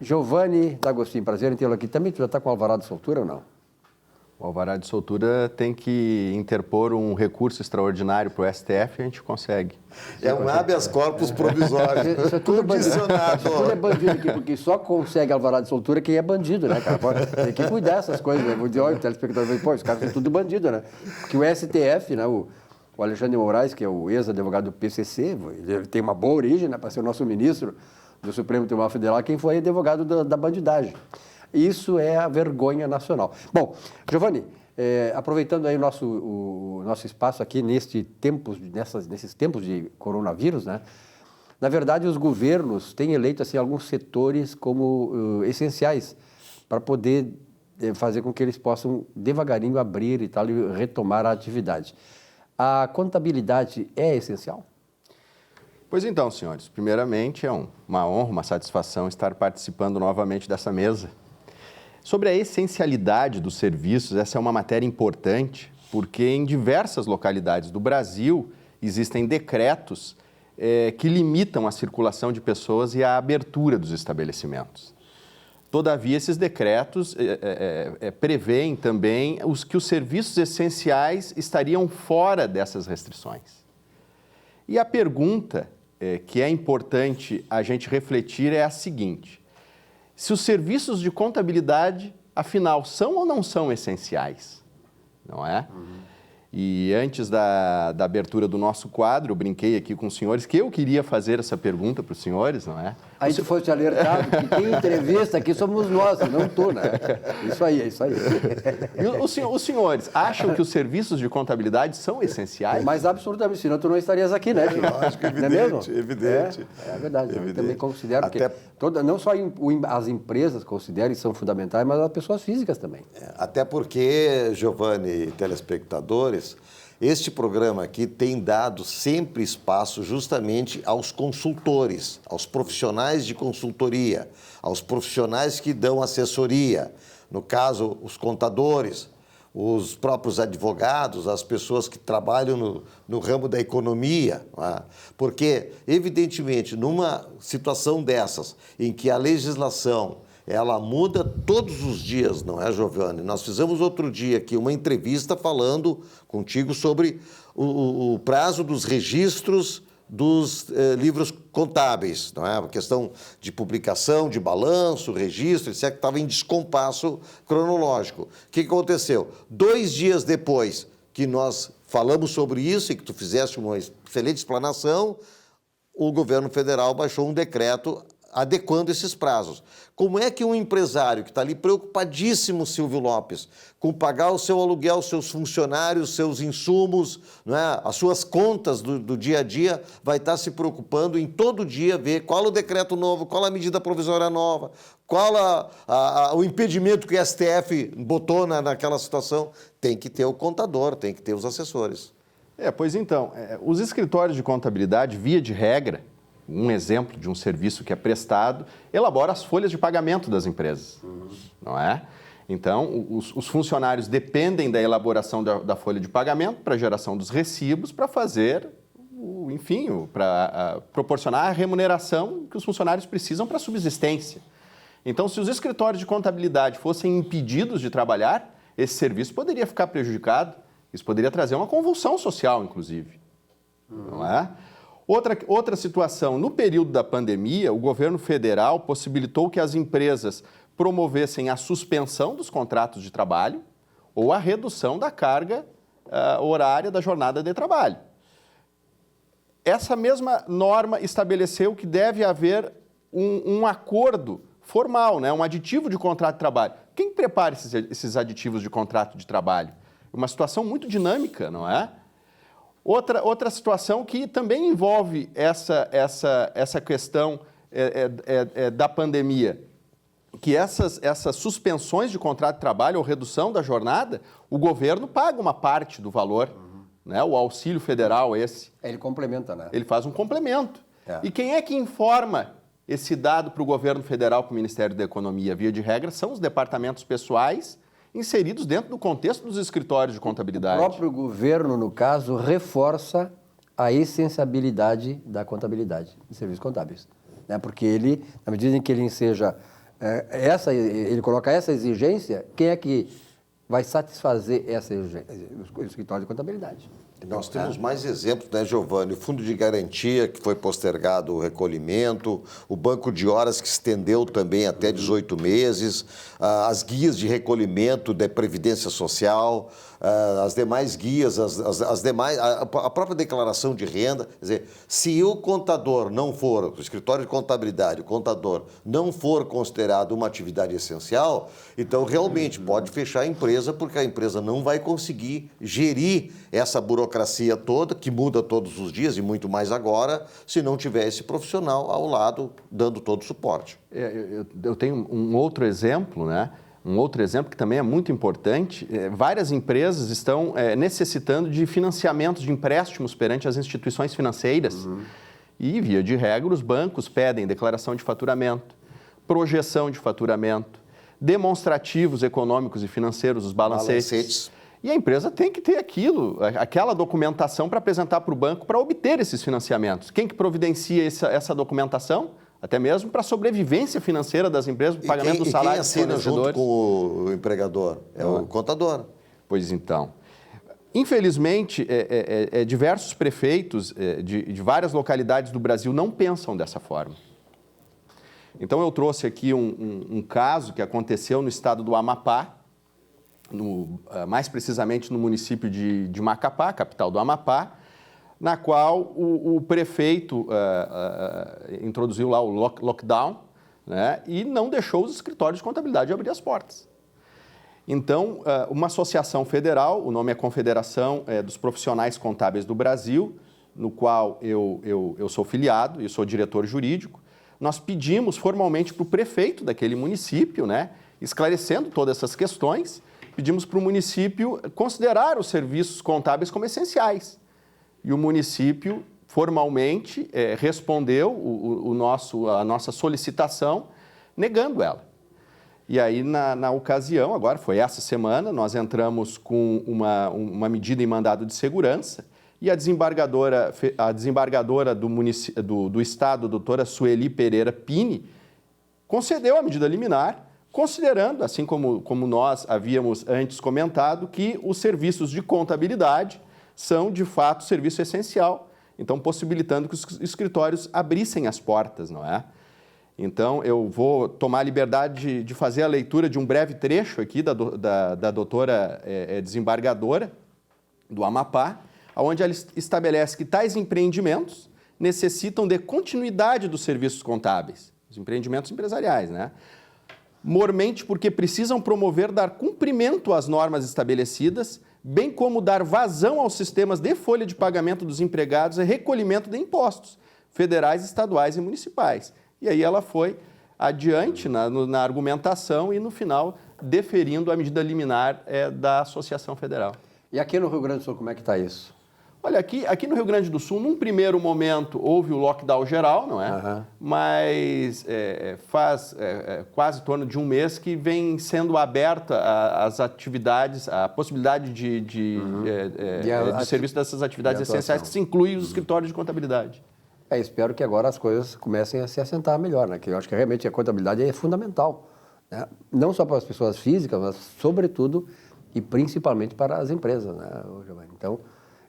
Giovanni D'Agostinho, prazer em tê-lo aqui. Também tu já está com o alvará de soltura ou não? O alvará de soltura tem que interpor um recurso extraordinário para o STF e a gente consegue. É um habeas corpus provisório. Isso é tudo condicionado. Isso tudo é bandido aqui, porque só consegue alvará de soltura quem é bandido, né, cara? Tem que cuidar dessas coisas, né? Vou dizer, olha, o telespectador vai, pô, os caras são tudo bandido, né? Porque o STF, né, o Alexandre de Moraes, que é o ex-advogado do PCC, ele tem uma boa origem, né, para ser o nosso ministro do Supremo Tribunal Federal, quem foi advogado da bandidagem. Isso é a vergonha nacional. Bom, Giovanni, aproveitando aí o nosso espaço aqui nesses tempos de coronavírus, né? Na verdade, os governos têm eleito assim, alguns setores como essenciais para poder fazer com que eles possam devagarinho abrir e tal e retomar a atividade. A contabilidade é essencial? Pois então, senhores, primeiramente é uma honra, uma satisfação estar participando novamente dessa mesa. Sobre a essencialidade dos serviços, essa é uma matéria importante, porque em diversas localidades do Brasil existem decretos que limitam a circulação de pessoas e a abertura dos estabelecimentos. Todavia, esses decretos prevêem também que os serviços essenciais estariam fora dessas restrições. E a pergunta que é importante a gente refletir é a seguinte: se os serviços de contabilidade, afinal, são ou não são essenciais, não é? E antes da abertura do nosso quadro, eu brinquei aqui com os senhores que eu queria fazer essa pergunta para os senhores, não é? Aí tu fosse alertado que quem entrevista aqui somos nós, não tu, né? Isso aí, é isso aí. E os senhores acham que os serviços de contabilidade são essenciais? Mas absolutamente, senão tu não estarias aqui, né? Lógico, evidente, não é mesmo? evidente. É verdade, evidente. eu também considero, Até... porque não só as empresas consideram e são fundamentais, mas as pessoas físicas também. Até porque, Giovanni e telespectadores, este programa aqui tem dado sempre espaço justamente aos consultores, aos profissionais de consultoria, aos profissionais que dão assessoria, no caso, os contadores, os próprios advogados, as pessoas que trabalham no ramo da economia, não é? Porque, evidentemente, numa situação dessas, em que a legislação ela muda todos os dias, não é, Giovanni? Nós fizemos outro dia aqui uma entrevista falando contigo sobre o prazo dos registros dos livros contábeis, não é? A questão de publicação, de balanço, registro, etc., que estava em descompasso cronológico. O que aconteceu? 2 dias depois que nós falamos sobre isso e que tu fizeste uma excelente explanação, o governo federal baixou um decreto adequando esses prazos. Como é que um empresário que está ali preocupadíssimo, Silvio Lopes, com pagar o seu aluguel, os seus funcionários, seus insumos, não é? As suas contas do dia a dia, vai estar se preocupando em todo dia ver qual o decreto novo, qual a medida provisória nova, qual o impedimento que o STF botou naquela situação? Tem que ter o contador, tem que ter os assessores. Pois então, os escritórios de contabilidade, via de regra, um exemplo de um serviço que é prestado, elabora as folhas de pagamento das empresas, não é? Então, os funcionários dependem da elaboração da folha de pagamento para a geração dos recibos, para fazer, para proporcionar a remuneração que os funcionários precisam para a subsistência. Então, se os escritórios de contabilidade fossem impedidos de trabalhar, esse serviço poderia ficar prejudicado. Isso poderia trazer uma convulsão social, inclusive, não é? Outra situação, no período da pandemia, o governo federal possibilitou que as empresas promovessem a suspensão dos contratos de trabalho ou a redução da carga horária da jornada de trabalho. Essa mesma norma estabeleceu que deve haver um acordo formal, né? Um aditivo de contrato de trabalho. Quem prepara esses aditivos de contrato de trabalho? Uma situação muito dinâmica, não é? Outra situação que também envolve essa questão da pandemia, que essas suspensões de contrato de trabalho ou redução da jornada, o governo paga uma parte do valor, né? O auxílio federal esse. Ele complementa, né? Ele faz um complemento. E quem é que informa esse dado para o governo federal, para o Ministério da Economia? Via de regra, são os departamentos pessoais inseridos dentro do contexto dos escritórios de contabilidade. O próprio governo, no caso, reforça a essenciabilidade da contabilidade de serviços contábeis, né? Porque ele, na medida em que ele enseja ele coloca essa exigência, quem é que vai satisfazer essa exigência? O escritório de contabilidade. Nós temos mais exemplos, né, Giovanni? O fundo de garantia, que foi postergado o recolhimento, o banco de horas, que estendeu também até 18 meses, as guias de recolhimento da Previdência Social, as demais guias, a própria declaração de renda. Quer dizer, se o contador não for, o escritório de contabilidade, o contador não for considerado uma atividade essencial, então realmente pode fechar a empresa, porque a empresa não vai conseguir gerir essa burocracia toda, que muda todos os dias e muito mais agora, se não tiver esse profissional ao lado dando todo o suporte. Eu tenho um outro exemplo, né? Um outro exemplo que também é muito importante, várias empresas estão necessitando de financiamentos, de empréstimos perante as instituições financeiras. E, via de regra, os bancos pedem declaração de faturamento, projeção de faturamento, demonstrativos econômicos e financeiros, os balancetes. E a empresa tem que ter aquela documentação para apresentar para o banco para obter esses financiamentos. Quem que providencia essa documentação? Até mesmo para a sobrevivência financeira das empresas, para o pagamento do salário dos fornecedores. Quem assina junto com o empregador? É o contador. Pois então. Infelizmente, diversos prefeitos de várias localidades do Brasil não pensam dessa forma. Então, eu trouxe aqui um caso que aconteceu no estado do Amapá, mais precisamente no município de Macapá, capital do Amapá, na qual o prefeito introduziu lá o lockdown, né, e não deixou os escritórios de contabilidade abrir as portas. Então, uma associação federal, o nome é Confederação dos Profissionais Contábeis do Brasil, no qual eu sou filiado e sou diretor jurídico, nós pedimos formalmente para o prefeito daquele município, né, esclarecendo todas essas questões, pedimos para o município considerar os serviços contábeis como essenciais. E o município, formalmente, respondeu a nossa solicitação, negando ela. E aí, na ocasião, agora foi essa semana, nós entramos com uma medida em mandado de segurança e a desembargadora do Estado, a doutora Sueli Pereira Pini, concedeu a medida liminar, considerando, assim como nós havíamos antes comentado, que os serviços de contabilidade são, de fato, serviço essencial, então possibilitando que os escritórios abrissem as portas, não é? Então, eu vou tomar a liberdade de fazer a leitura de um breve trecho aqui da doutora desembargadora do Amapá, onde ela estabelece que tais empreendimentos necessitam de continuidade dos serviços contábeis, os empreendimentos empresariais, né? Mormente porque precisam dar cumprimento às normas estabelecidas, bem como dar vazão aos sistemas de folha de pagamento dos empregados e recolhimento de impostos federais, estaduais e municipais. E aí ela foi adiante na argumentação e, no final, deferindo a medida liminar da Associação Federal. E aqui no Rio Grande do Sul, como é que está isso? Olha, aqui no Rio Grande do Sul, num primeiro momento, houve o lockdown geral, não é? Uhum. Mas faz quase em torno de um mês que vem sendo aberta as atividades, a possibilidade de serviço dessas atividades essenciais, que se inclui os escritórios de contabilidade. Espero que agora as coisas comecem a se assentar melhor, né? Que eu acho que realmente a contabilidade é fundamental, né? Não só para as pessoas físicas, mas sobretudo e principalmente para as empresas, né, Giovanni? Então,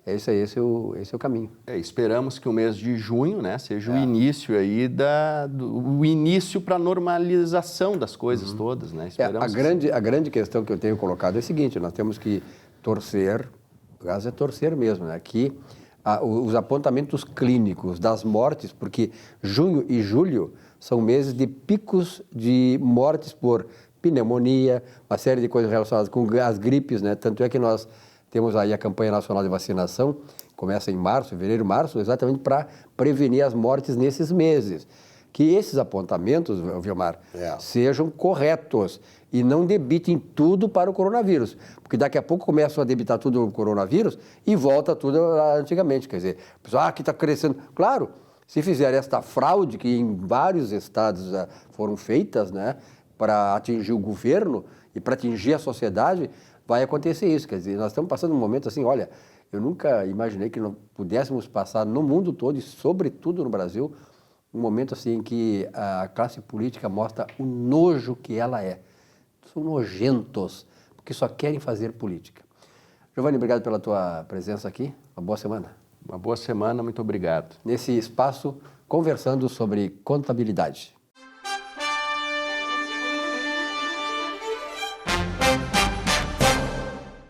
esse é o caminho. Esperamos que o mês de junho, né, seja o início aí o início para a normalização das coisas todas, né? Esperamos a grande questão que eu tenho colocado é a seguinte: nós temos que torcer, o caso é torcer mesmo, né? Que os apontamentos clínicos das mortes, porque junho e julho são meses de picos de mortes por pneumonia, uma série de coisas relacionadas com as gripes, né? Tanto é que nós temos aí a campanha nacional de vacinação, começa em fevereiro, março, exatamente para prevenir as mortes nesses meses. Que esses apontamentos, Vilmar, sejam corretos e não debitem tudo para o coronavírus. Porque daqui a pouco começam a debitar tudo no coronavírus e volta tudo antigamente. Quer dizer, o pessoal, aqui está crescendo. Claro, se fizer esta fraude, que em vários estados foram feitas, né, para atingir o governo e para atingir a sociedade, vai acontecer isso. Quer dizer, nós estamos passando um momento assim, olha, eu nunca imaginei que nós pudéssemos passar no mundo todo e sobretudo no Brasil um momento assim em que a classe política mostra o nojo que ela é. São nojentos, porque só querem fazer política. Giovanni, obrigado pela tua presença aqui. Uma boa semana. Uma boa semana, muito obrigado. Nesse espaço, conversando sobre contabilidade.